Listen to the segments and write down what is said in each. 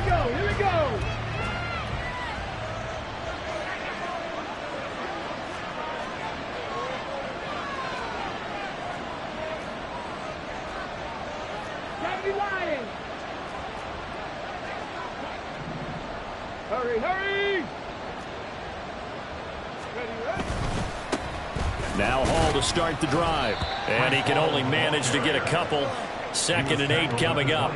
we go. Here we go. Gravity Lions. Hurry, hurry. Ready, ready. Now Hall to start the drive. And he can only manage to get a couple. 2nd and 8 coming up.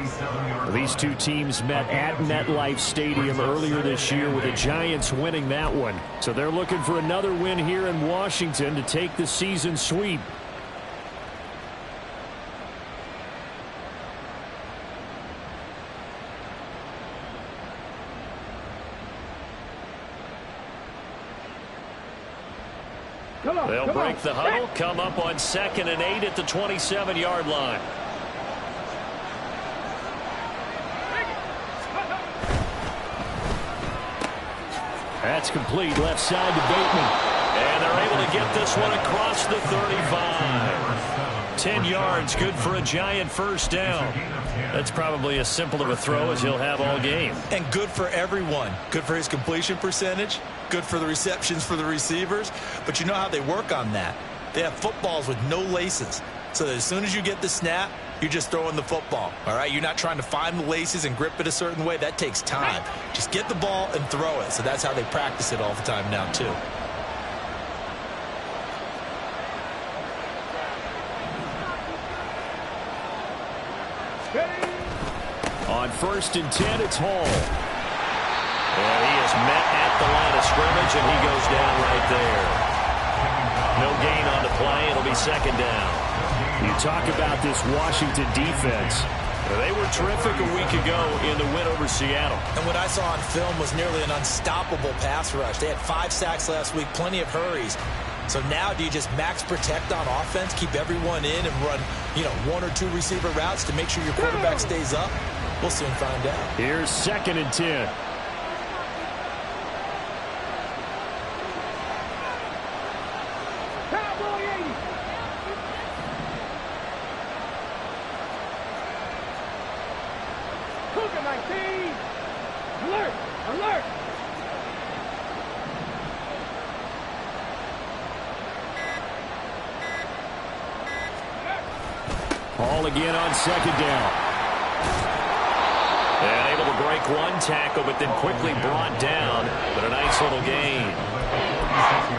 These two teams met at MetLife Stadium earlier this year with the Giants winning that one. So they're looking for another win here in Washington to take the season sweep. They'll break the huddle, come up on 2nd and 8 at the 27-yard line. That's complete, left side to Bateman. And they're able to get this one across the 35. 10 yards, good for a Giant first down. That's probably as simple of a throw as he'll have all game. And good for everyone. Good for his completion percentage. Good for the receptions for the receivers. But you know how they work on that. They have footballs with no laces. So that as soon as you get the snap, you're just throwing the football. All right, you're not trying to find the laces and grip it a certain way. That takes time. Just get the ball and throw it. So that's how they practice it all the time now, too. On 1st and 10, it's Hall. And he is met at the line of scrimmage, and he goes down right there. No gain on the play. It'll be 2nd down. You talk about this Washington defense. They were terrific a week ago in the win over Seattle. And what I saw on film was nearly an unstoppable pass rush. They had 5 sacks last week, plenty of hurries. So now do you just max protect on offense, keep everyone in and run, 1 or 2 receiver routes to make sure your quarterback stays up? We'll soon find out. Here's 2nd and 10. Hall again on 2nd down. And able to break one tackle, but then quickly brought down. But a nice little gain.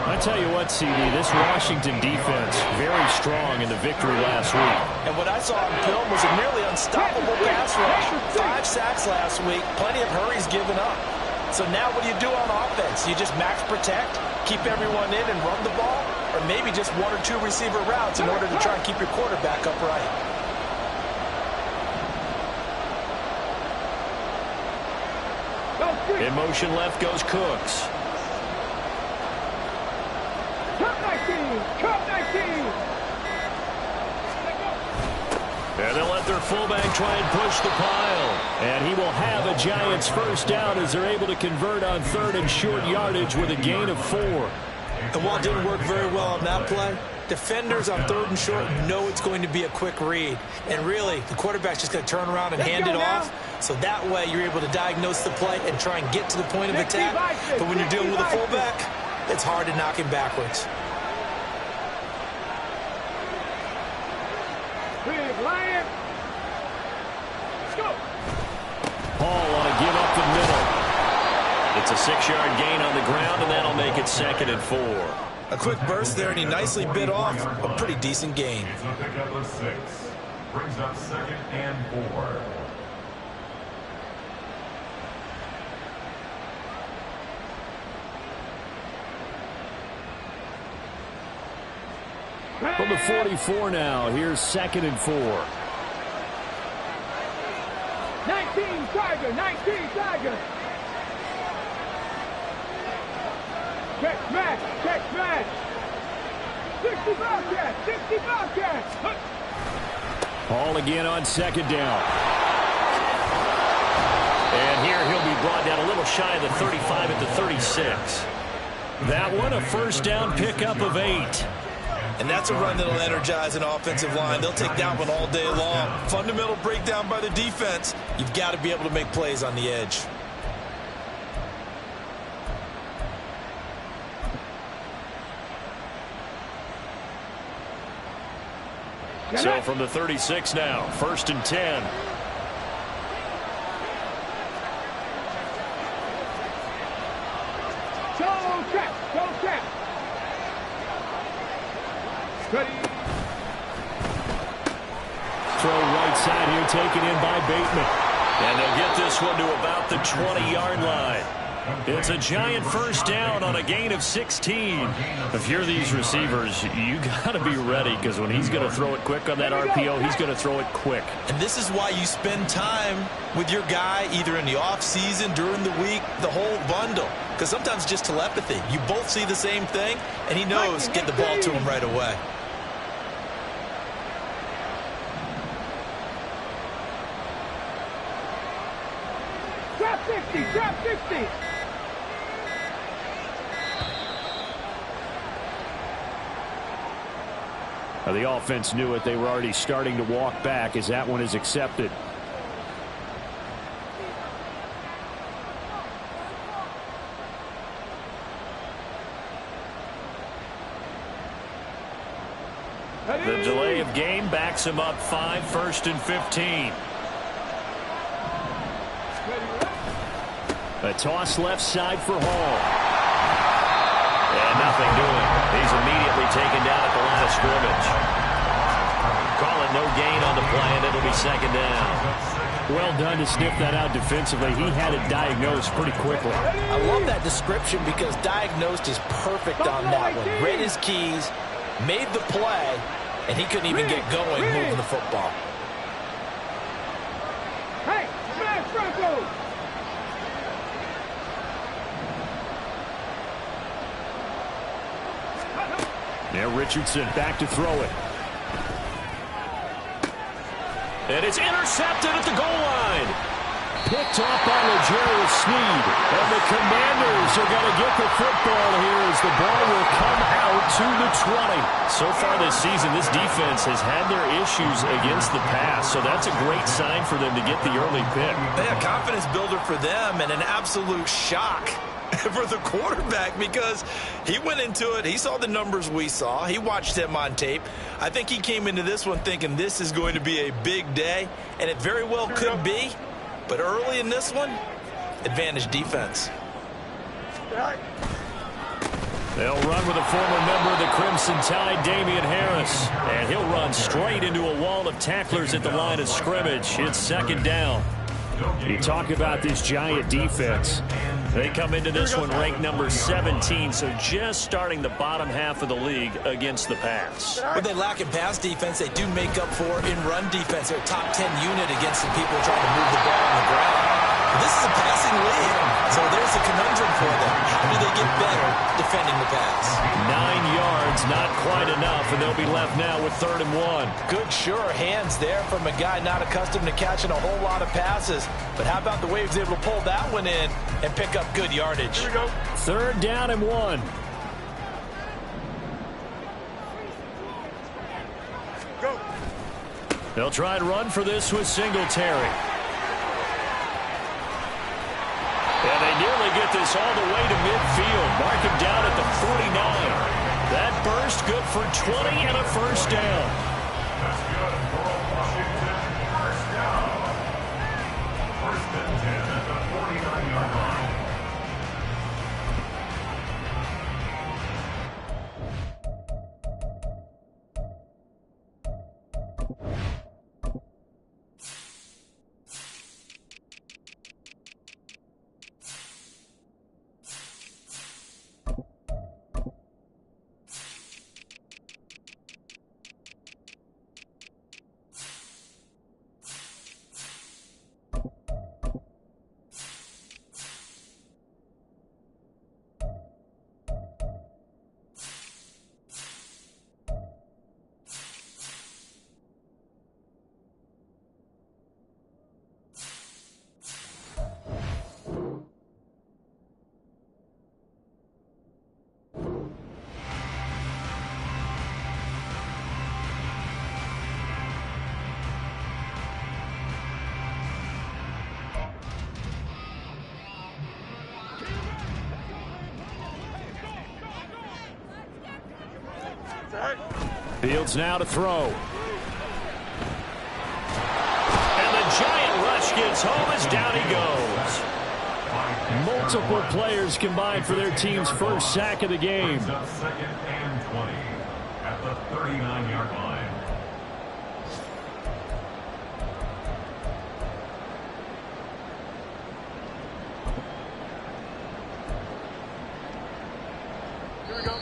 I tell you what, CD, this Washington defense, very strong in the victory last week. And what I saw on film was a nearly unstoppable pass rush. 5 sacks last week, plenty of hurries given up. So now what do you do on offense? You just max protect, keep everyone in and run the ball? Or maybe just 1 or 2 receiver routes in order to try and keep your quarterback upright. In motion left goes Cooks. And they'll let their fullback try and push the pile. And he will have a Giants first down as they're able to convert on 3rd and short yardage with a gain of 4. And while it didn't work very well on that play, defenders on 3rd and short know it's going to be a quick read. And really, the quarterback's just going to turn around and hand it off. So that way, you're able to diagnose the play and try and get to the point of attack. But when you're dealing with a fullback, it's hard to knock him backwards. Hall on a give up the middle. It's a 6-yard gain on the ground, and that'll make it 2nd and 4. A quick burst there, and he nicely bit off a pretty decent gain. Number 6 brings up 2nd and 4. From the 44 now, here's 2nd and 4. 19 Tiger, 19 Tiger. Check match. 60 Bobcats, 60 Bobcats. Hall again on 2nd down. And here he'll be brought down a little shy of the 35 at the 36. That one a first down pickup of 8. And that's a run that'll energize an offensive line. They'll take that one all day long. Fundamental breakdown by the defense. You've got to be able to make plays on the edge. So from the 36 now, 1st and 10. Go check. Ready. Throw right side here, taken in by Bateman. And they'll get this one to about the 20-yard line. It's a giant first down on a gain of 16. If you're these receivers, you got to be ready, because when he's going to throw it quick on that RPO, he's going to throw it quick. And this is why you spend time with your guy either in the offseason, during the week, the whole bundle. Because sometimes just telepathy. You both see the same thing, and he knows get the ball to him right away. Drop 60. The offense knew it. They were already starting to walk back as that one is accepted. The delay of game backs him up 5, 1st and 15. A toss left side for Hall. And nothing doing. He's immediately taken down at the line of scrimmage. Call it no gain on the play, and it'll be 2nd down. Well done to sniff that out defensively. He had it diagnosed pretty quickly. I love that description because diagnosed is perfect on that one. Read his keys, made the play, and he couldn't even get going moving the football. Hey, smash Bronco! Now Richardson back to throw it. And it's intercepted at the goal line. Picked off by L'Jarius Sneed. And the Commanders are going to get the football here as the ball will come out to the 20. So far this season, this defense has had their issues against the pass. So that's a great sign for them to get the early pick. Yeah, confidence builder for them and an absolute shock for the quarterback, because he went into it. He saw the numbers we saw. He watched them on tape. I think he came into this one thinking this is going to be a big day, and it very well could be. But early in this one, advantage defense. They'll run with a former member of the Crimson Tide, Damian Harris. And he'll run straight into a wall of tacklers at the line of scrimmage. It's 2nd down. You talk about this giant defense. They come into this one ranked number 17, so just starting the bottom half of the league against the pass. What they lack in pass defense, they do make up for in run defense. They're a top 10 unit against the people trying to move the ball on the ground. But this is a passing league, so there's a conundrum for them. How do they get better defending the pass? 9 yards, not quite enough, and they'll be left now with 3rd and 1. Good, sure hands there from a guy not accustomed to catching a whole lot of passes. But how about the way he was able to pull that one in and pick up good yardage? Here we go. 3rd down and 1. Go. They'll try and run for this with Singletary. And they nearly get this all the way to midfield. Mark him down at the 49. That burst good for 20 and a 1st down. That's good for Washington. First down. 1st and 10 at the 49-yard line. Fields now to throw. And the giant rush gets home as down he goes. Multiple players combined for their team's first sack of the game. Second and 20 at the 39-yard line. Here we go.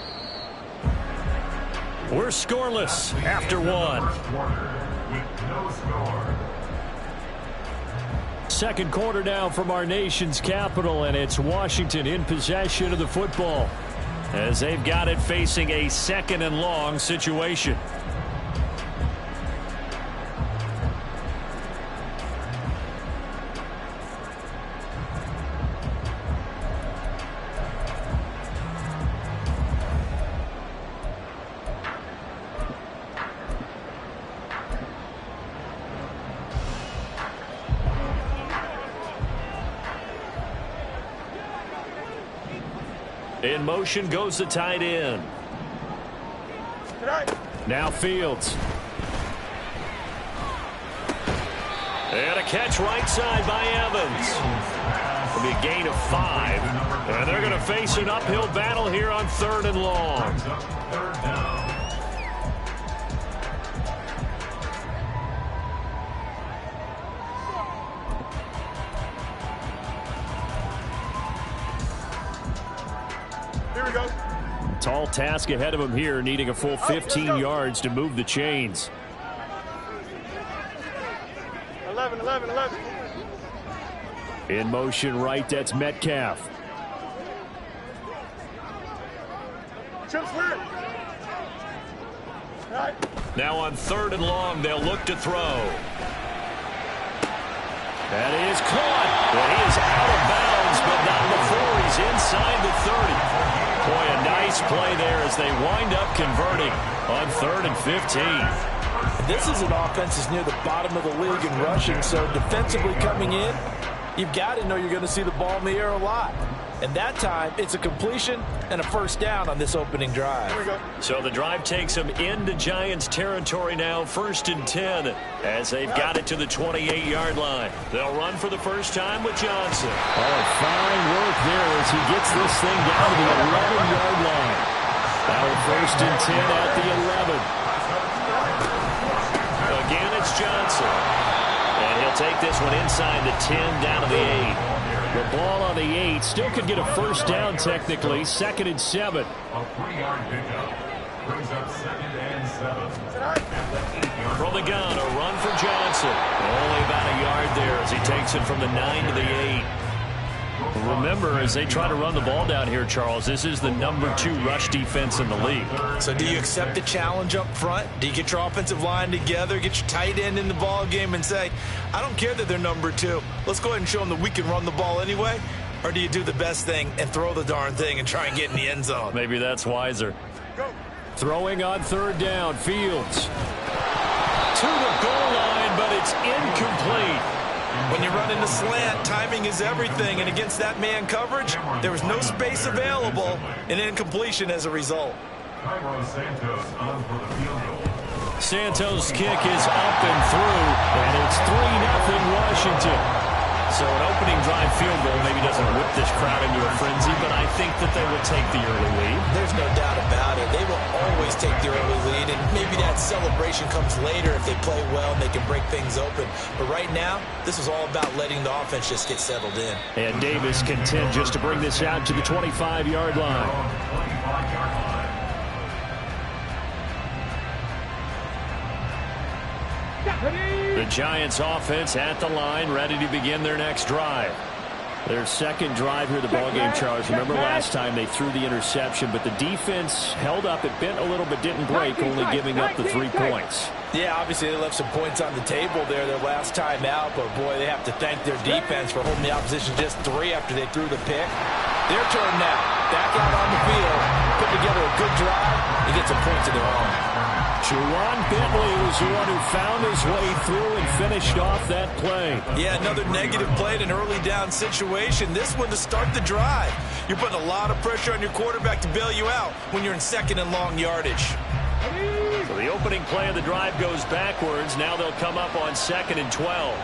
We're scoreless after one. First quarter with no score. Second quarter now from our nation's capital, and it's Washington in possession of the football as they've got it facing a second and long situation. In motion goes the tight end. Now Fields. And a catch right side by Evans. It'll be a gain of 5. And they're going to face an uphill battle here on 3rd and long. Third down. Here we go. Tall task ahead of him here, needing a full 15 yards to move the chains. 11, 11, 11. In motion right, that's Metcalf. Chips clear. Right. Now on 3rd and long, they'll look to throw. That is caught. Well, he is out of bounds, but not before he's inside the 30. Boy, a nice play there as they wind up converting on 3rd and 15. This is an offense that's near the bottom of the league in rushing, so defensively coming in, you've got to know you're going to see the ball in the air a lot. And that time, it's a completion and a first down on this opening drive. Here we go. So the drive takes them into Giants territory now, 1st and 10, as they've got it to the 28-yard line. They'll run for the first time with Johnson. Oh, fine work there as he gets this thing down to the 11-yard line. Now 1st and 10 at the 11. Again, it's Johnson. And he'll take this one inside the 10, down to the 8. The ball on the 8 still could get a first down technically. 2nd and 7. A 3-yard pickup brings up 2nd and 7. From the gun, a run for Johnson. Only about a yard there as he takes it from the 9 to the 8. Remember, as they try to run the ball down here, Charles, this is the #2 rush defense in the league. So do you accept the challenge up front? Do you get your offensive line together, get your tight end in the ball game and say, I don't care that they're #2. Let's go ahead and show them that we can run the ball anyway? Or do you do the best thing and throw the darn thing and try and get in the end zone? Maybe that's wiser. Go. Throwing on 3rd down, Fields. To the goal line, but it's incomplete. When you run into slant, timing is everything, and against that man coverage, there was no space available, and incompletion as a result. Santos on for the field goal. Santos' kick is up and through, and it's 3-0 Washington. So an opening drive field goal maybe doesn't whip this crowd into a frenzy, but I think that they will take the early lead. There's no doubt about it. They will always take the early lead, and maybe that celebration comes later if they play well and they can break things open. But right now, this is all about letting the offense just get settled in. And Davis content just to bring this out to the 25-yard line. 25-yard line. The Giants offense at the line, ready to begin their next drive. Their second drive here of the ballgame, Charles. Remember last time they threw the interception, but the defense held up. It bent a little but didn't break, only giving up the 3 points. Yeah, obviously they left some points on the table there their last time out, but boy, they have to thank their defense for holding the opposition just 3 after they threw the pick. Their turn now. Back out on the field, put together a good drive, and get some points of their own. Juwan Bentley was the one who found his way through and finished off that play. Yeah, another negative play in an early down situation. This one to start the drive. You're putting a lot of pressure on your quarterback to bail you out when you're in 2nd and long yardage. So the opening play of the drive goes backwards. Now they'll come up on 2nd and 12.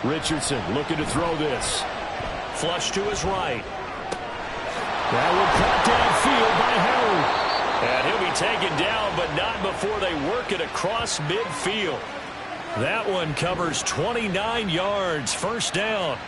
Richardson looking to throw this. Flush to his right. That will cut downfield by Howard. And he'll be taken down, but not before they work it across midfield. That one covers 29 yards. First down.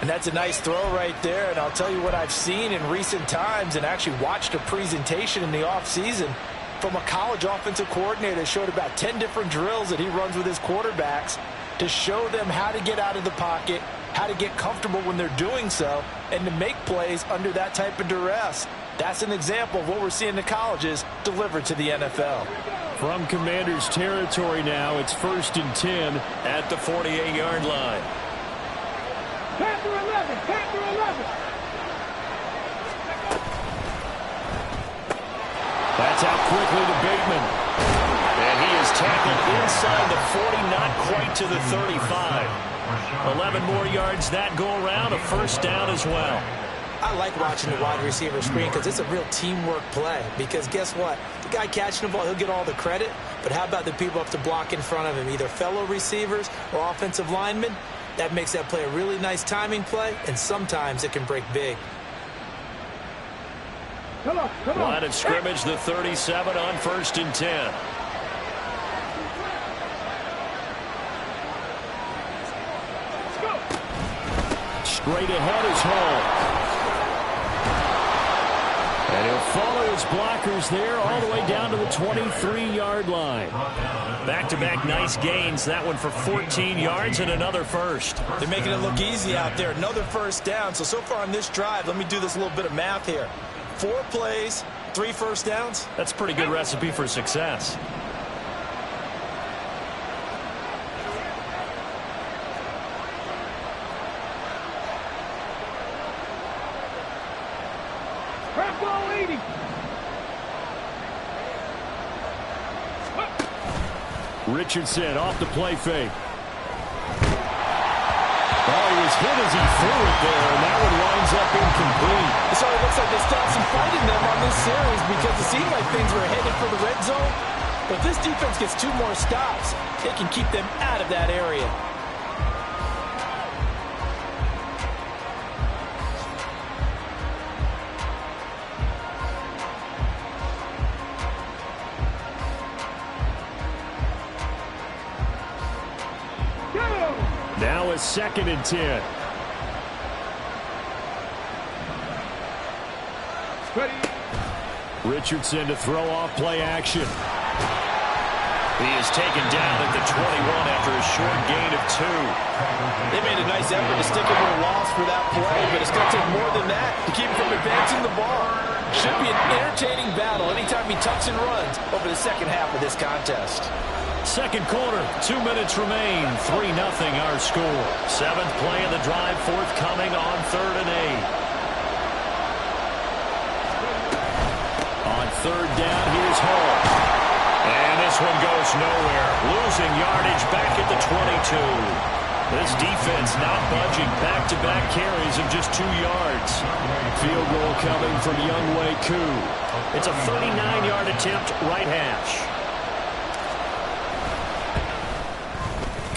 And that's a nice throw right there. And I'll tell you what I've seen in recent times and actually watched a presentation in the offseason from a college offensive coordinator that showed about 10 different drills that he runs with his quarterbacks to show them how to get out of the pocket, how to get comfortable when they're doing so, and to make plays under that type of duress. That's an example of what we're seeing in the colleges delivered to the NFL. From Commander's territory now, it's 1st and 10 at the 48-yard line. Panther 11, Panther 11. That's out quickly to Bateman. And he is tackled inside the 40, not quite to the 35. 11 more yards that go around, a first down as well. I like watching the wide receiver screen because it's a real teamwork play. Because guess what? The guy catching the ball, he'll get all the credit. But how about the people up to block in front of him, either fellow receivers or offensive linemen? That makes that play a really nice timing play, and sometimes it can break big. Come on. Line of scrimmage, the 37 on 1st and 10. Straight ahead is Hall. And he'll follow his blockers there all the way down to the 23-yard line. Back-to-back nice gains. That one for 14 yards and another first. They're making it look easy out there. Another first down. So far on this drive, let me do this little bit of math here. 4 plays, 3 first downs. That's a pretty good recipe for success. Richardson off the play fake. Oh, he was hit as he threw it there, and that one winds up incomplete. So it looks like they stopped some fighting them on this series because it seemed like things were headed for the red zone. But if this defense gets 2 more stops, they can keep them out of that area. Now it's 2nd and 10. Richardson to throw off play action. He is taken down at the 21 after a short gain of 2. They made a nice effort to stick him with a loss for that play, but it's going to take more than that to keep him from advancing the ball. Should be an entertaining battle anytime he tucks and runs over the second half of this contest. Second quarter, 2 minutes remain. 3-0 our score. 7th play of the drive forthcoming on 3rd and 8. On 3rd down, here's Hall. And this one goes nowhere. Losing yardage back at the 22. This defense not budging. Back-to-back carries of just 2 yards. Field goal coming from Younghoe Koo. It's a 39-yard attempt, right hash.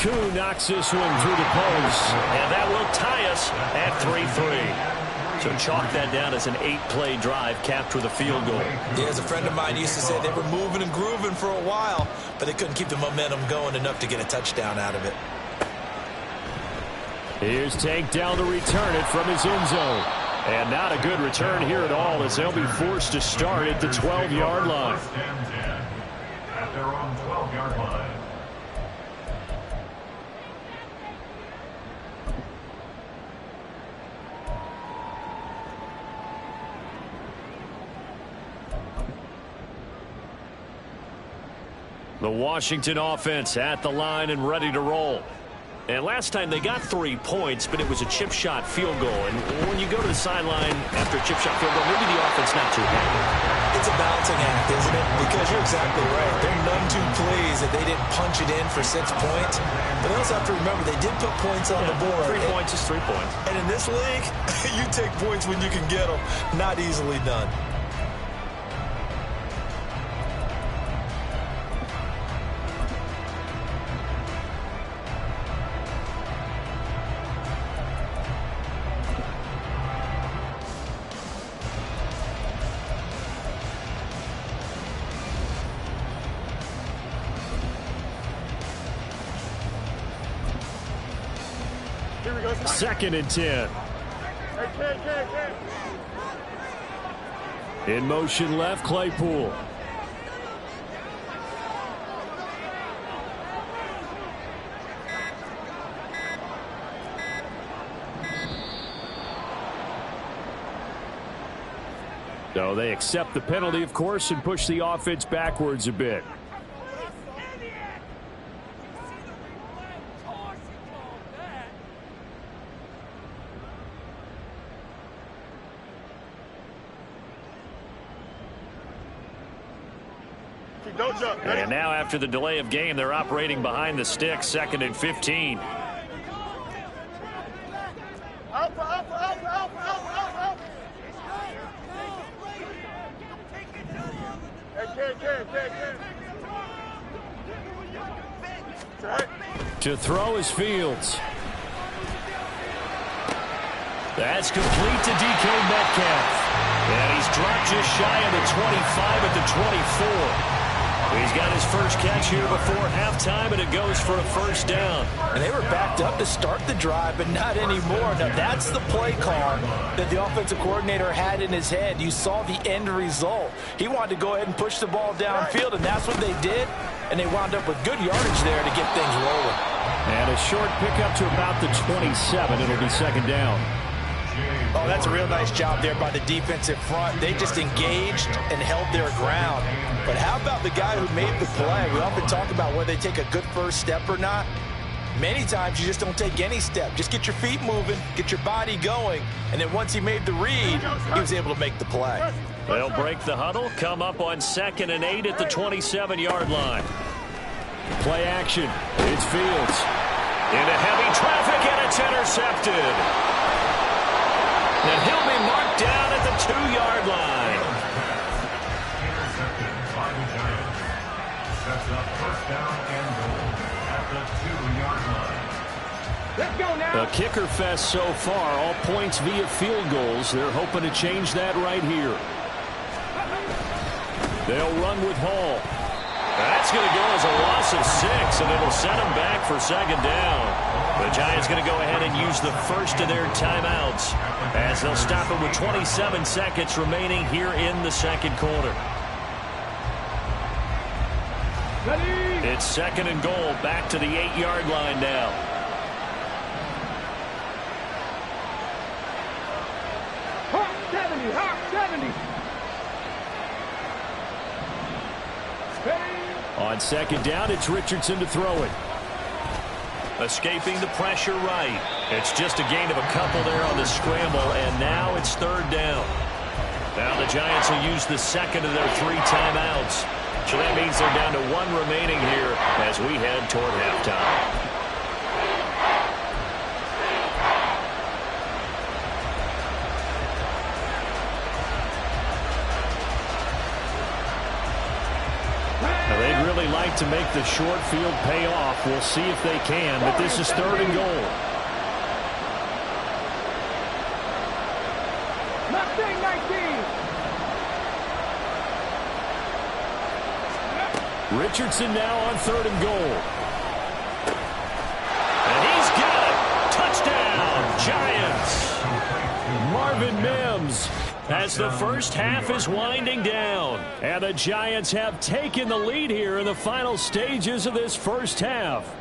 Koo knocks this one through the post, and that will tie us at 3-3. So chalk that down as an 8-play drive capped with a field goal. Yeah, as a friend of mine used to say, they were moving and grooving for a while, but they couldn't keep the momentum going enough to get a touchdown out of it. Here's Tank down to return it from his end zone. And not a good return here at all as they'll be forced to start at the 12-yard line. At their own 12-yard line. The Washington offense at the line and ready to roll. And last time they got 3 points, but it was a chip shot field goal. And when you go to the sideline after a chip shot field goal, maybe the offense not too happy. It's a balancing act, isn't it? Because you're exactly right. They're none too pleased that they didn't punch it in for 6 points. But they also have to remember they did put points on the board. 3 points is 3 points. And in this league, you take points when you can get them. Not easily done. Second and 10. In motion left, Claypool. So they accept the penalty, of course, and push the offense backwards a bit. And now after the delay of game, they're operating behind the sticks, 2nd and 15. To throw is Fields. That's complete to DK Metcalf. And he's dropped just shy of the 25 at the 24. He's got his first catch here before halftime, and it goes for a first down. And they were backed up to start the drive, but not anymore. Now, that's the play call that the offensive coordinator had in his head. You saw the end result. He wanted to go ahead and push the ball downfield, and that's what they did. And they wound up with good yardage there to get things rolling. And a short pickup to about the 27. It'll be second down. Oh, that's a real nice job there by the defensive front. They just engaged and held their ground. But how about the guy who made the play? We often talk about whether they take a good first step or not. Many times you just don't take any step. Just get your feet moving, get your body going, and then once he made the read, he was able to make the play. They'll break the huddle, come up on 2nd and 8 at the 27-yard line. Play action. It's Fields. Into heavy traffic, and it's intercepted. And he'll be marked down at the 2-yard line. Intercepted by the Giants. Sets up first down and goal at the 2-yard line. Let's go now. A kicker fest so far, all points via field goals. They're hoping to change that right here. They'll run with Hall. That's going to go as a loss of 6, and it'll set them back for second down. The Giants going to go ahead and use the first of their timeouts as they'll stop it with 27 seconds remaining here in the second quarter. Ready? It's 2nd and goal, back to the 8-yard line now. Hawk 70, Hawk 70. On second down, it's Richardson to throw it. Escaping the pressure right. It's just a gain of a couple there on the scramble, and now it's 3rd down. Now the Giants will use the second of their 3 timeouts. So that means they're down to 1 remaining here as we head toward halftime. They'd really like to make the short field pay off. We'll see if they can, but this is 3rd and goal. Mustang 19. Richardson now on 3rd and goal. And he's got it. Touchdown, Giants. Marvin Mims, as the first half is winding down. And the Giants have taken the lead here in the final stages of this first half.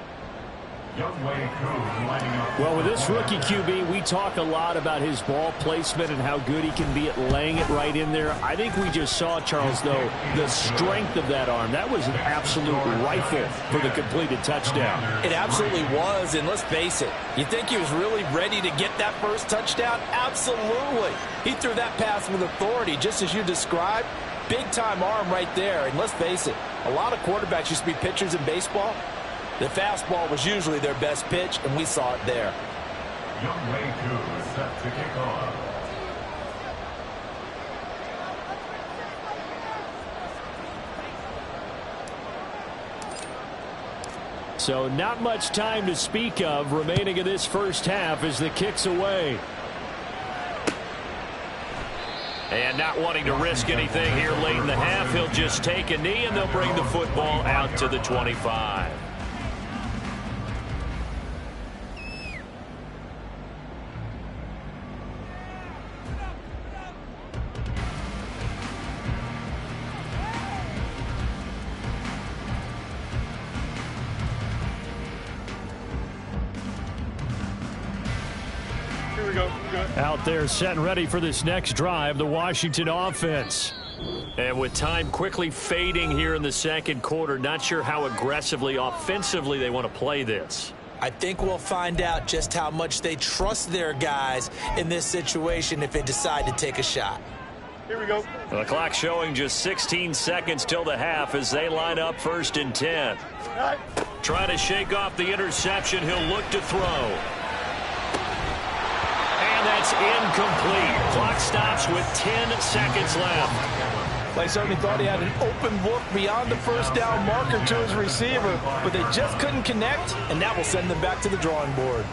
Well, with this rookie QB, we talk a lot about his ball placement and how good he can be at laying it right in there. I think we just saw, Charles, though, the strength of that arm. That was an absolute rifle for the completed touchdown. It absolutely was, and let's face it, you think he was really ready to get that first touchdown? Absolutely. He threw that pass with authority, just as you described. Big-time arm right there, and let's face it, a lot of quarterbacks used to be pitchers in baseball. The fastball was usually their best pitch, and we saw it there. Young Wei Koo is set to kick off. So not much time to speak of remaining in this first half as the kick's away. And not wanting to risk anything here late in the half, he'll just take a knee and they'll bring the football out to the 25. Out there set and ready for this next drive, the Washington offense. And with time quickly fading here in the second quarter, not sure how aggressively, offensively they want to play this. I think we'll find out just how much they trust their guys in this situation if they decide to take a shot. Here we go. The clock showing just 16 seconds till the half as they line up 1st and 10. Right. Trying to shake off the interception, he'll look to throw. That's incomplete. Clock stops with 10 seconds left. They certainly thought he had an open look beyond the first down marker to his receiver, but they just couldn't connect, and that will send them back to the drawing board.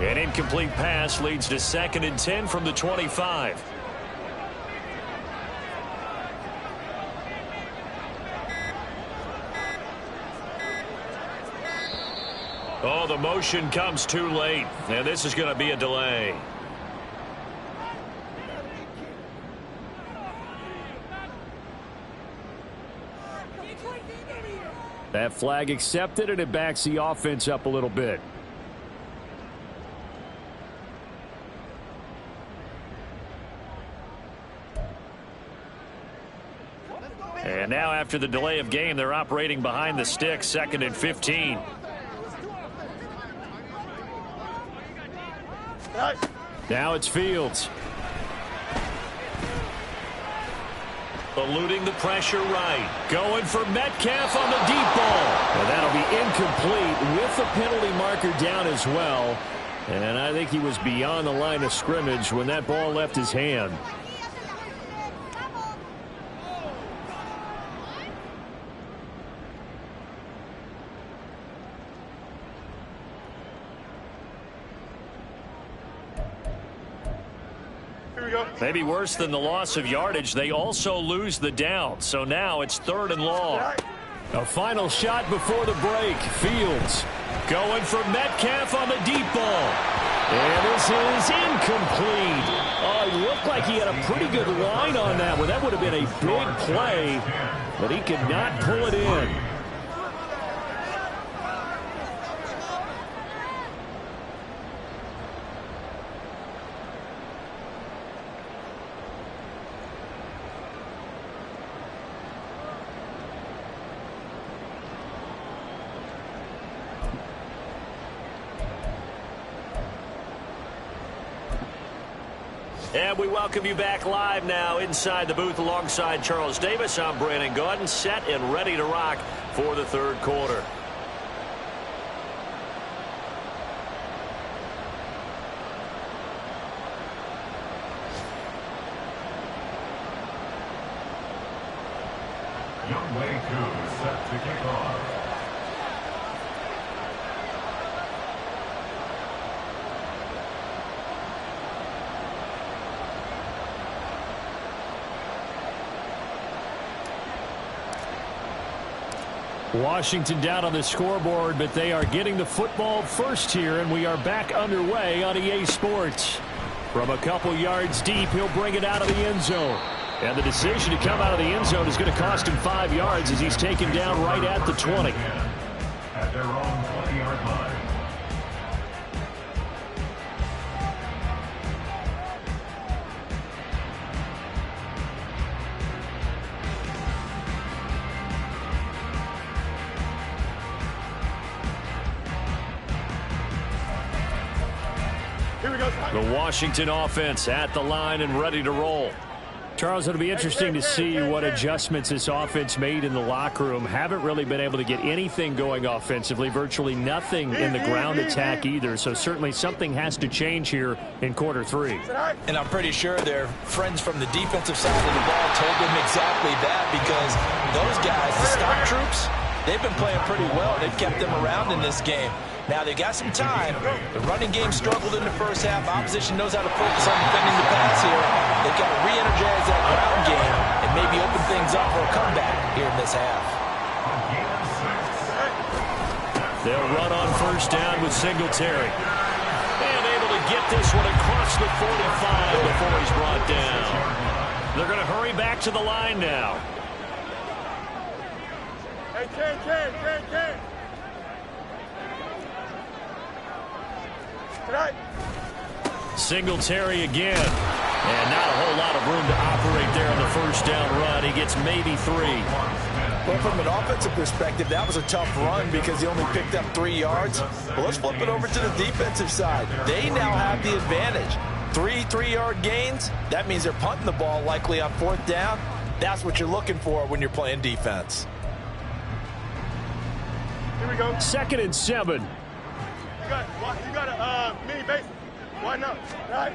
An incomplete pass leads to 2nd and 10 from the 25. Oh, the motion comes too late, and this is going to be a delay. That flag accepted, and it backs the offense up a little bit. And now after the delay of game, they're operating behind the sticks, 2nd and 15. Now it's Fields. Eluding the pressure right. Going for Metcalf on the deep ball. And that'll be incomplete with the penalty marker down as well. And I think he was beyond the line of scrimmage when that ball left his hand. Maybe worse than the loss of yardage, they also lose the down. So now it's 3rd and long. A final shot before the break. Fields going for Metcalf on the deep ball. And this is incomplete. Oh, it looked like he had a pretty good line on that one. That would have been a big play, but he could not pull it in. And we welcome you back live now inside the booth alongside Charles Davis. I'm Brandon Gaudin, set and ready to rock for the 3rd quarter. Young Wei Koo is set to kick off. Washington down on the scoreboard, but they are getting the football first here, and we are back underway on EA Sports. From a couple yards deep, he'll bring it out of the end zone. And the decision to come out of the end zone is going to cost him 5 yards as he's taken down right at the 20. At their own 20-yard line. The Washington offense at the line and ready to roll. Charles, it'll be interesting to see what adjustments this offense made in the locker room. Haven't really been able to get anything going offensively, virtually nothing in the ground attack either. So certainly something has to change here in quarter 3. And I'm pretty sure their friends from the defensive side of the ball told them exactly that, because those guys, the stock troops, they've been playing pretty well. They've kept them around in this game. Now, they got some time. The running game struggled in the first half. Opposition knows how to focus on defending the pass here. They've got to re-energize that ground game and maybe open things up for a comeback here in this half. They'll run on first down with Singletary. And able to get this one across the 45 before he's brought down. They're going to hurry back to the line now. Hey, Ken. Singletary again. And not a whole lot of room to operate there on the first down run. He gets maybe 3. Well, from an offensive perspective, that was a tough run because he only picked up 3 yards. Well, let's flip it over to the defensive side. They now have the advantage. 3 3-yard gains. That means they're punting the ball likely on 4th down. That's what you're looking for when you're playing defense. Here we go. 2nd and 7. You got a mini base. Why not? Right.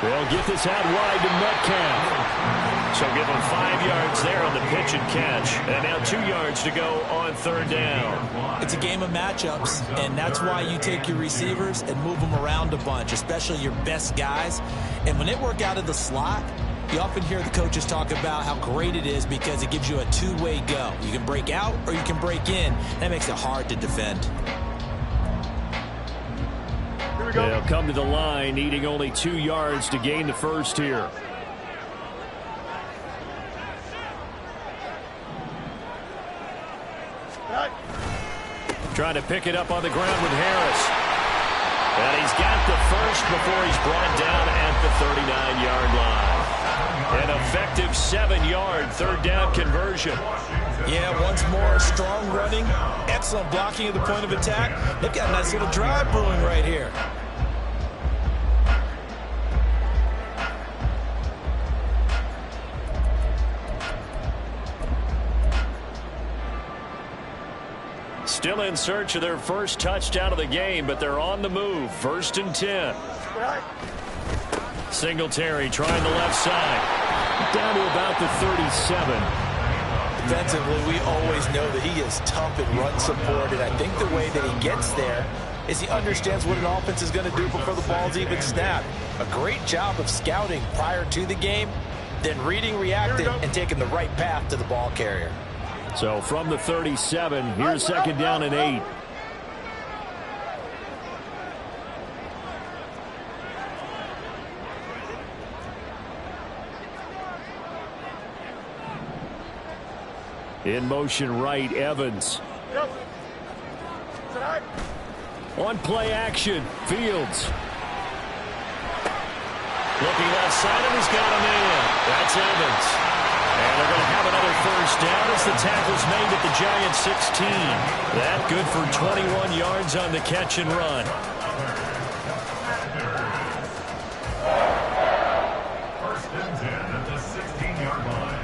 They'll get this out wide to Metcalf. So give him 5 yards there on the pitch and catch. And now 2 yards to go on 3rd down. It's a game of matchups, and that's why you take your receivers and move them around a bunch, especially your best guys. And when they work out of the slot, you often hear the coaches talk about how great it is because it gives you a two-way go. You can break out or you can break in. That makes it hard to defend. They'll come to the line, needing only 2 yards to gain the first here. Trying to pick it up on the ground with Harris. And he's got the first before he's brought down at the 39-yard line. An effective 7-yard 3rd down conversion. Yeah, once more, strong running, excellent blocking at the point of attack. They've got a nice little drive brewing right here. Still in search of their first touchdown of the game, but they're on the move. 1st and 10. Singletary trying the left side. Down to about the 37. Defensively, we always know that he is tough in run support, and I think the way that he gets there is he understands what an offense is going to do before the ball's even snapped. A great job of scouting prior to the game, then reading, reacting, and taking the right path to the ball carrier. So from the 37, here's 2nd down and 8. In motion right, Evans. On play action, Fields. Looking left side, and he's got him in. That's Evans. And they're going to have another first down as the tackle's made at the Giants' 16. That good for 21 yards on the catch and run. First and 10 at the 16-yard line.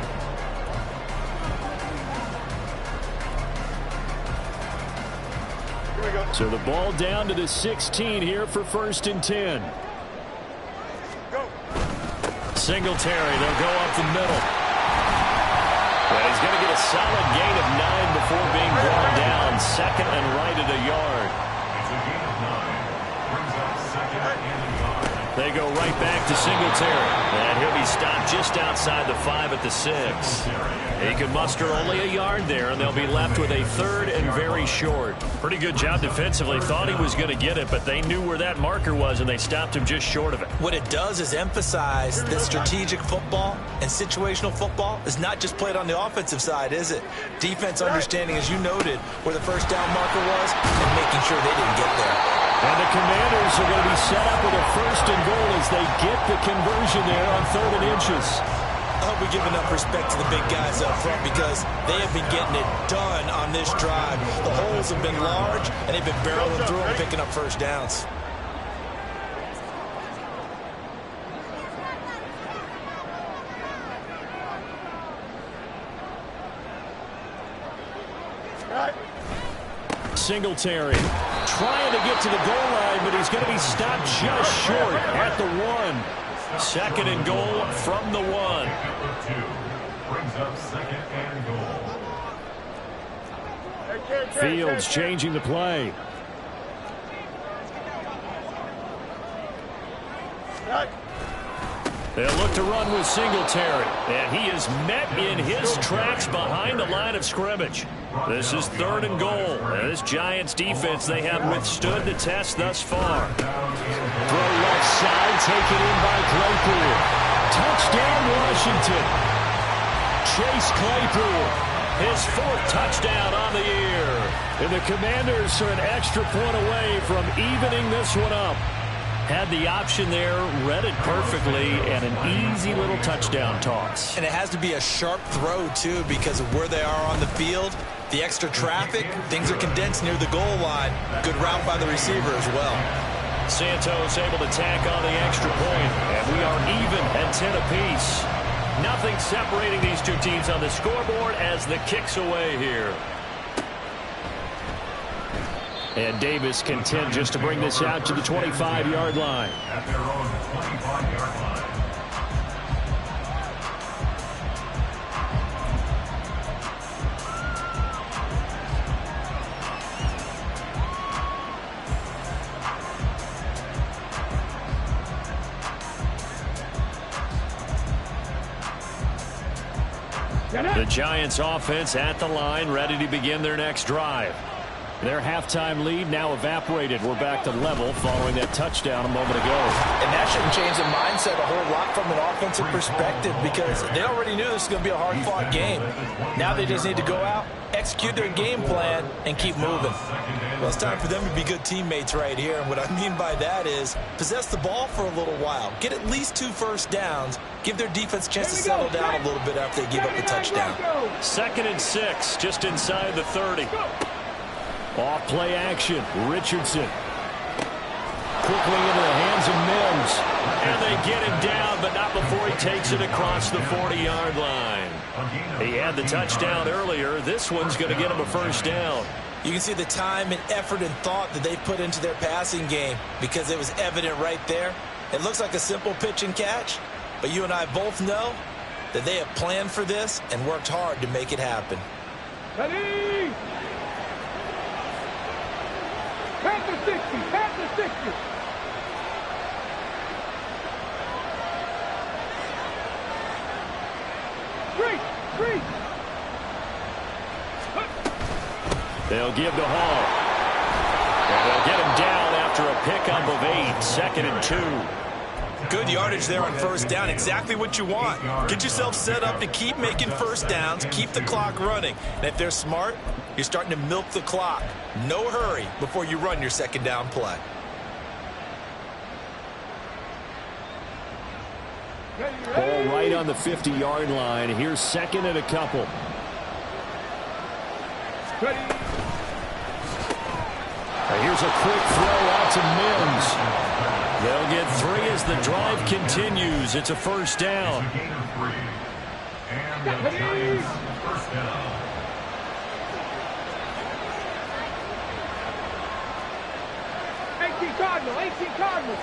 Here we go. So the ball down to the 16 here for 1st and 10. Go. Singletary, they'll go up the middle. Well, he's going to get a solid gain of 9 before being brought down. 2nd and right at a yard. It's a gain of 9. Brings up 2nd and 9. They go right back to Singletary. And he'll be stopped just outside the 5 at the 6. He can muster only a yard there, and they'll be left with a 3rd and very short. Pretty good job defensively. Thought he was going to get it, but they knew where that marker was, and they stopped him just short of it. What it does is emphasize that strategic football and situational football is not just played on the offensive side, is it? Defense understanding, as you noted, where the first down marker was and making sure they didn't get there. And the Commanders are going to be set up with a 1st and goal as they get the conversion there on 3rd and inches. I hope we give enough respect to the big guys up front because they have been getting it done on this drive. The holes have been large, and they've been barreling through and picking up first downs. Singletary trying to get to the goal line, but he's going to be stopped just short at the 1. 2nd and goal from the 1. Brings up 2nd and goal. Fields changing the play. They'll look to run with Singletary, and he is met in his tracks behind the line of scrimmage. This is 3rd and goal. This Giants defense, they have withstood the test thus far. Throw left side, taken in by Claypool. Touchdown, Washington. Chase Claypool, his 4th touchdown on the year. And the Commanders are an extra point away from evening this one up. Had the option there, read it perfectly, and an easy little touchdown toss. And it has to be a sharp throw, too, because of where they are on the field. The extra traffic, things are condensed near the goal line. Good route by the receiver as well. Santos able to tack on the extra point, and we are even at 10 apiece. Nothing separating these two teams on the scoreboard as the kick's away here. And Davis content just to bring this out to the 25-yard line. At their own 25-yard line. The Giants offense at the line, ready to begin their next drive. Their halftime lead now evaporated. We're back to level following that touchdown a moment ago. And that shouldn't change the mindset a whole lot from an offensive perspective because they already knew this was going to be a hard-fought game. Now they just need to go out, execute their game plan, and keep moving. Well, it's time for them to be good teammates right here. And what I mean by that is possess the ball for a little while. Get at least 2 first downs. Give their defense a chance to settle down a little bit after they give up the touchdown. 2nd and 6, just inside the 30. Off play action, Richardson. Quickly into the hands of Mims. And they get him down, but not before he takes it across the 40-yard line. He had the touchdown earlier. This one's going to get him a first down. You can see the time and effort and thought that they put into their passing game because it was evident right there. It looks like a simple pitch and catch, but you and I both know that they have planned for this and worked hard to make it happen. Ready! Pass the 60, pass the 60. Free. They'll give to Hall. And they'll get him down after a pickup of 8, 2nd and 2. Good yardage there on first down. Exactly what you want. Get yourself set up to keep making first downs, keep the clock running. And if they're smart, you're starting to milk the clock. No hurry before you run your second down play. Ball right on the 50-yard line. Here's 2nd and a couple. Here's a quick throw out to Mims. They'll get 3 as the drive continues. It's a first down. And the Giants first down. 18 Cardinals.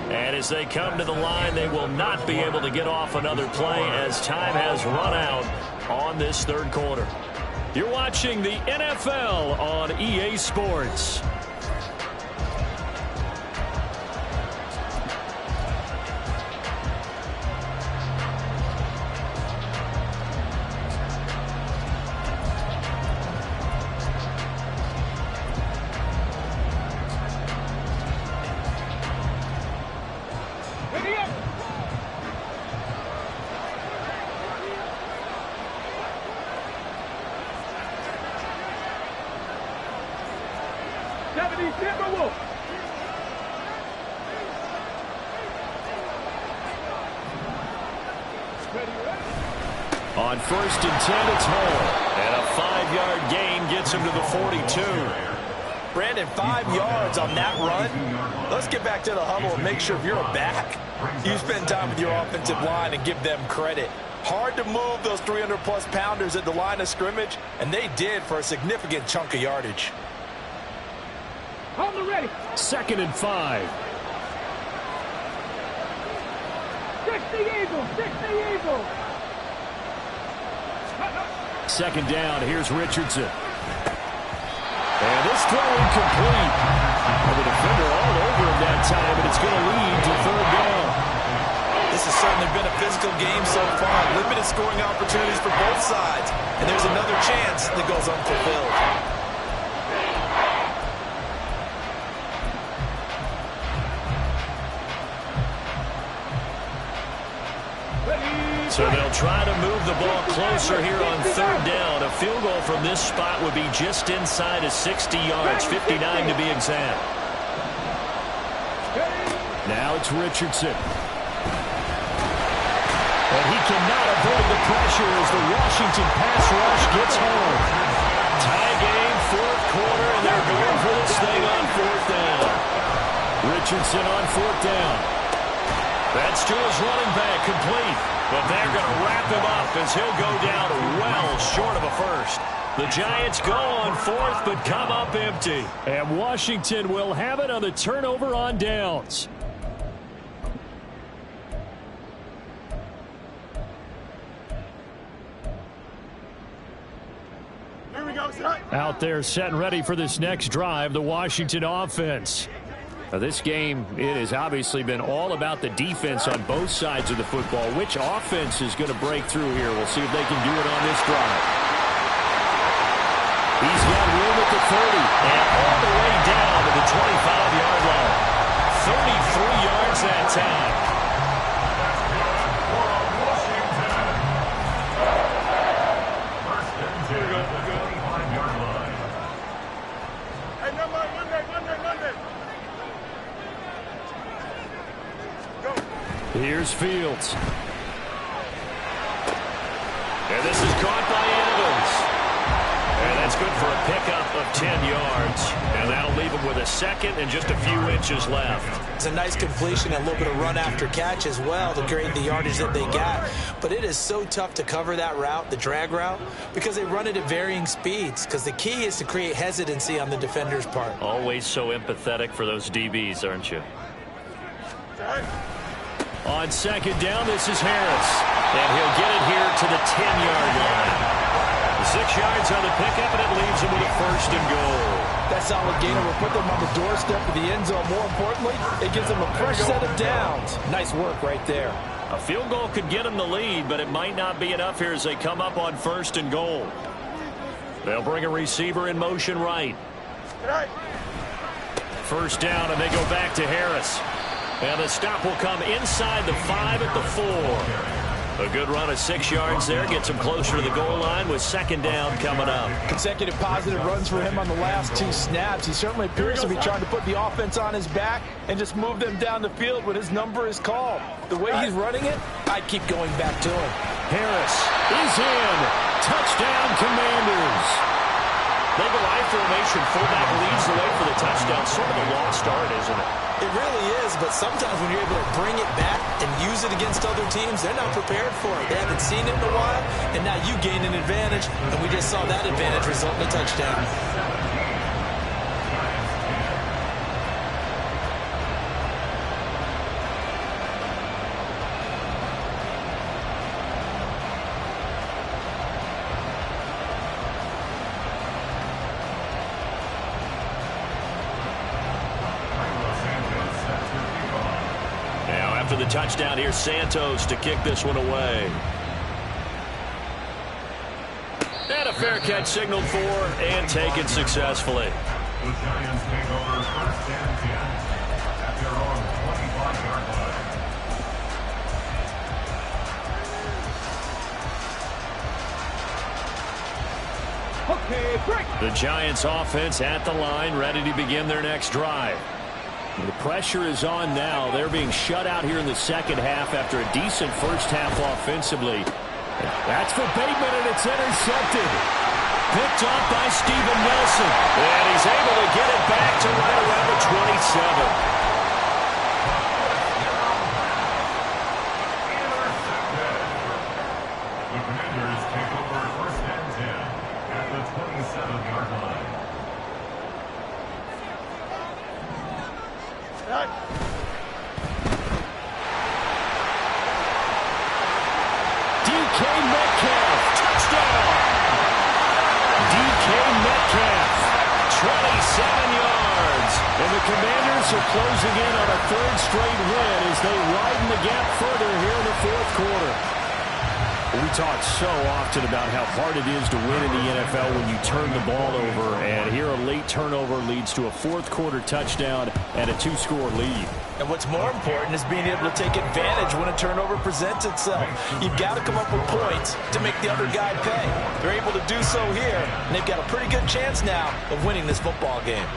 And as they come to the line, they will not be able to get off another play as time has run out on this 3rd quarter. You're watching the NFL on EA Sports. On 1st and 10, it's Hall. And a 5-yard gain gets him to the 42. Brandon, 5 yards on that run. Let's get back to the huddle and make sure if you're a back, you spend time with your offensive line and give them credit. Hard to move those 300-plus pounders at the line of scrimmage, and they did for a significant chunk of yardage. Hold it ready. 2nd and 5. 60 Eagles, 60 Eagles. 2nd down, here's Richardson. And this throw incomplete. Well, the defender all over him that time, and it's going to lead to 3rd down. This has certainly been a physical game so far. Limited scoring opportunities for both sides. And there's another chance that goes unfulfilled. So they'll try to move the ball closer here on 3rd down. A field goal from this spot would be just inside of 60 yards, 59 to be exact. Now it's Richardson. And he cannot avoid the pressure as the Washington pass rush gets home. Tie game, 4th quarter, and they're going for this thing on 4th down. Richardson on 4th down. That's to his running back, complete. But they're going to wrap him up as he'll go down well short of a first. The Giants go on 4th, but come up empty. And Washington will have it on the turnover on downs. Here we go, son. Out there set and ready for this next drive, the Washington offense. Now, this game, it has obviously been all about the defense on both sides of the football. Which offense is going to break through here? We'll see if they can do it on this drive. He's got room at the 30 and all the way down to the 25-yard line. 33 yards that time. Hey, Monday. Here's Fields. And this is caught by Evans. And that's good for a pickup of 10 yards. And that'll leave him with a 2nd and just a few inches left. It's a nice completion and a little bit of run after catch as well to create the yardage that they got. But it is so tough to cover that route, the drag route, because they run it at varying speeds. Because the key is to create hesitancy on the defender's part. Always so empathetic for those DBs, aren't you? On 2nd down, this is Harris. And he'll get it here to the 10-yard line. 6 yards on the pickup, and it leaves him with a 1st and goal. That solid gainer will put them on the doorstep of the end zone. More importantly, it gives them a fresh set of downs. Nice work right there. A field goal could get them the lead, but it might not be enough here as they come up on 1st and goal. They'll bring a receiver in motion right. 1st down, and they go back to Harris. And the stop will come inside the 5 at the 4. A good run of 6 yards there. Gets him closer to the goal line with 2nd down coming up. Consecutive positive runs for him on the last 2 snaps. He certainly appears to be trying to put the offense on his back and just move them down the field when his number is called. The way he's running it, I keep going back to him. Harris is in. Touchdown, Commanders. They go I formation. Fullback leads the way for the touchdown. Sort of a lost art, isn't it? It really is, but sometimes when you're able to bring it back and use it against other teams, they're not prepared for it. They haven't seen it in a while, and now you gain an advantage, and we just saw that advantage result in a touchdown. After the touchdown, here's Santos to kick this one away. And a fair catch signaled for and taken successfully. The Giants take over 1st and 10 at their own 25-yard line. Okay, break. The Giants offense at the line, ready to begin their next drive. The pressure is on now. They're being shut out here in the second half after a decent first half offensively. That's for Bateman, and it's intercepted. Picked off by Steven Nelson. And he's able to get it back to right around the 27. The Commanders take over first and 10 at the 27-yard line. DK Metcalf, touchdown! DK Metcalf, 27 yards. And the Commanders are closing in on a third straight win as they widen the gap further here in the fourth quarter. We talk so often about how hard it is to win in the NFL when you turn the ball over, and here a late turnover leads to a fourth quarter touchdown and a 2-score lead. And what's more important is being able to take advantage when a turnover presents itself. You've got to come up with points to make the other guy pay. They're able to do so here, and they've got a pretty good chance now of winning this football game.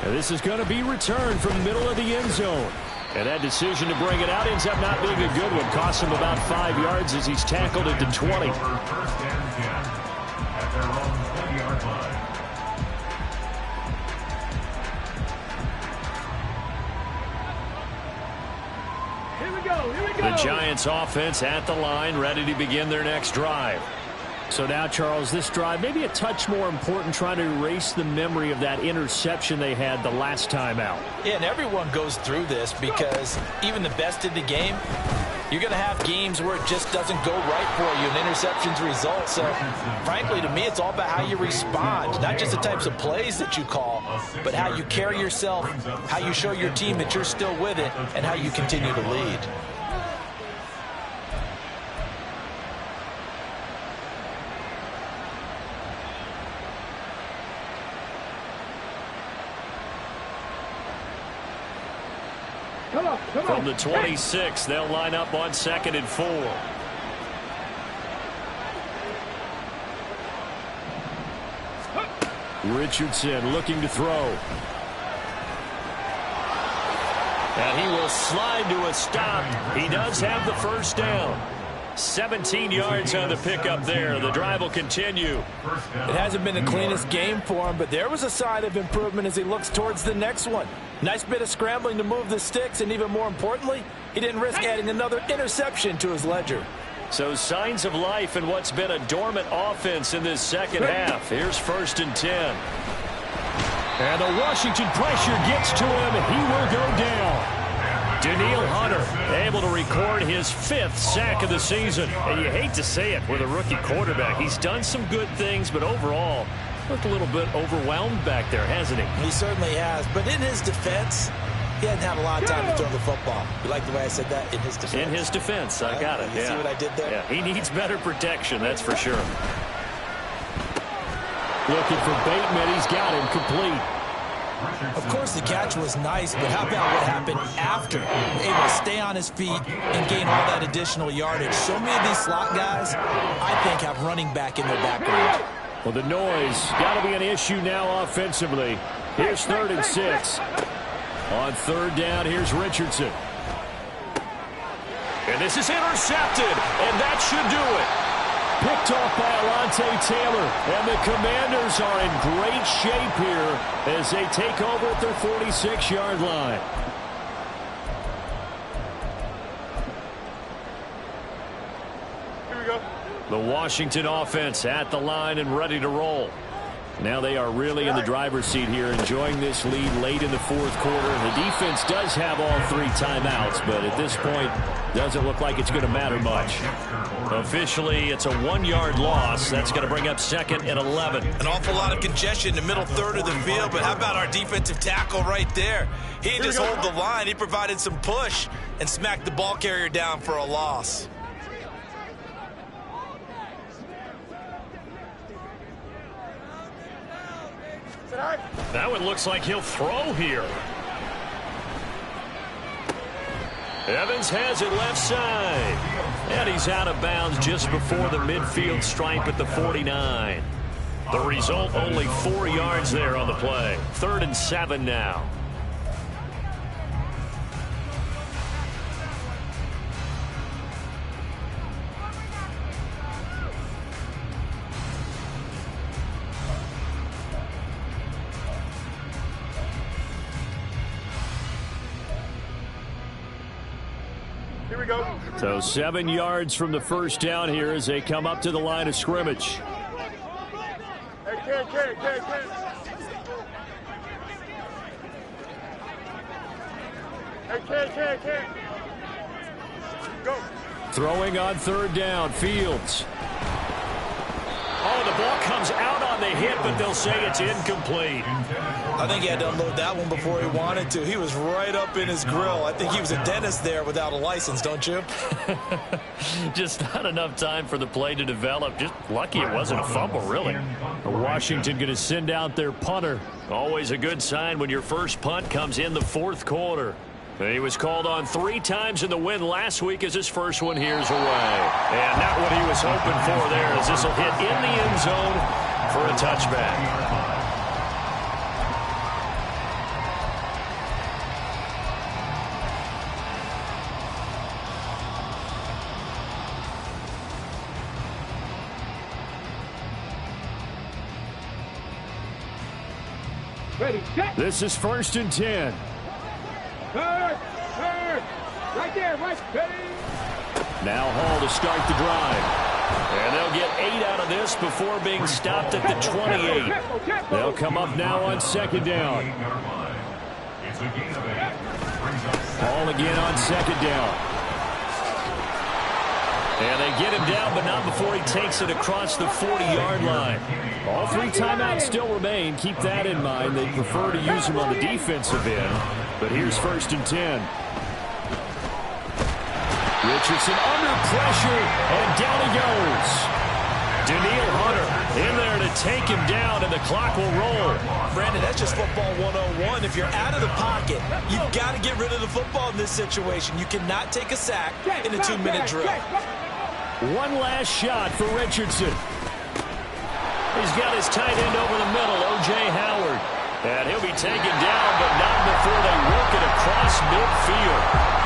And this is going to be returned from the middle of the end zone. And that decision to bring it out ends up not being a good one. Costs him about 5 yards as he's tackled at the 20. First and 10 at their own 20-yard line. Here we go, here we go. The Giants offense at the line, ready to begin their next drive. So now, Charles, this drive maybe a touch more important, trying to erase the memory of that interception they had the last time out. Yeah, and everyone goes through this because even the best in the game, you're going to have games where it just doesn't go right for you and interceptions result. So, frankly, to me, it's all about how you respond, not just the types of plays that you call, but how you carry yourself, how you show your team that you're still with it, and how you continue to lead. Come on. From the 26, they'll line up on 2nd and 4. Richardson looking to throw. And he will slide to a stop. He does have the first down. 17 yards on the pickup there. The drive will continue. It hasn't been the cleanest game for him, but there was a sign of improvement as he looks towards the next one. Nice bit of scrambling to move the sticks, and even more importantly, he didn't risk adding another interception to his ledger. So signs of life in what's been a dormant offense in this second half. Here's 1st and 10. And the Washington pressure gets to him, and he will go down. Daniil Hunter able to record his 5th sack of the season. And you hate to say it with a rookie quarterback. He's done some good things, but overall, looked a little bit overwhelmed back there, hasn't he? He certainly has. But in his defense, he hadn't had a lot of time to throw the football. You like the way I said that? In his defense. In his defense. I got it. You see what I did there? Yeah, he needs better protection, that's for sure. Looking for Bateman. He's got him complete. Of course, the catch was nice, but how about what happened after? Able to stay on his feet and gain all that additional yardage. So many of these slot guys, I think, have running back in their background. Well, the noise got to be an issue now offensively. Here's 3rd and 6. On 3rd down, here's Richardson. And this is intercepted, and that should do it. Picked off by Alontae Taylor, and the Commanders are in great shape here as they take over at their 46-yard line. Here we go. The Washington offense at the line and ready to roll. Now they are really in the driver's seat here, enjoying this lead late in the fourth quarter. The defense does have all 3 timeouts, but at this point, doesn't look like it's going to matter much. Officially, it's a 1-yard loss. That's going to bring up 2nd and 11. An awful lot of congestion in the middle third of the field, but how about our defensive tackle right there? He didn't just hold the line. He provided some push and smacked the ball carrier down for a loss. That one looks like he'll throw here. Evans has it left side. And he's out of bounds just before the midfield stripe at the 49. The result, only 4 yards there on the play. 3rd and 7 now. Here we go. So 7 yards from the first down here as they come up to the line of scrimmage. Hey, Ken. Hey, Ken. Go. Throwing on 3rd down, Fields. Oh, the ball comes out on the hit, but they'll say it's incomplete. I think he had to unload that one before he wanted to. He was right up in his grill. I think he was a dentist there without a license, don't you? Just not enough time for the play to develop. Just lucky it wasn't a fumble, really. Washington going to send out their punter. Always a good sign when your first punt comes in the 4th quarter. He was called on 3 times in the win last week as his first one here's away. And not what he was hoping for there, as this will hit in the end zone for a touchback. Ready, set. This is 1st and 10. Third. Right there, right. Ready. Now Hall to start the drive. And they'll get 8 out of this before being stopped at the 28. They'll come up now on 2nd down. Hall again on 2nd down. And they get him down, but not before he takes it across the 40-yard line. All 3 timeouts still remain. Keep that in mind. They prefer to use him on the defensive end. But here's 1st and 10. Richardson under pressure, and down he goes. Daniil Hunter in there to take him down, and the clock will roll. Brandon, that's just football 101. If you're out of the pocket, you've got to get rid of the football in this situation. You cannot take a sack in a 2-minute drill. One last shot for Richardson. He's got his tight end over the middle, O.J. Howard. And he'll be taken down, but not before they work it across midfield.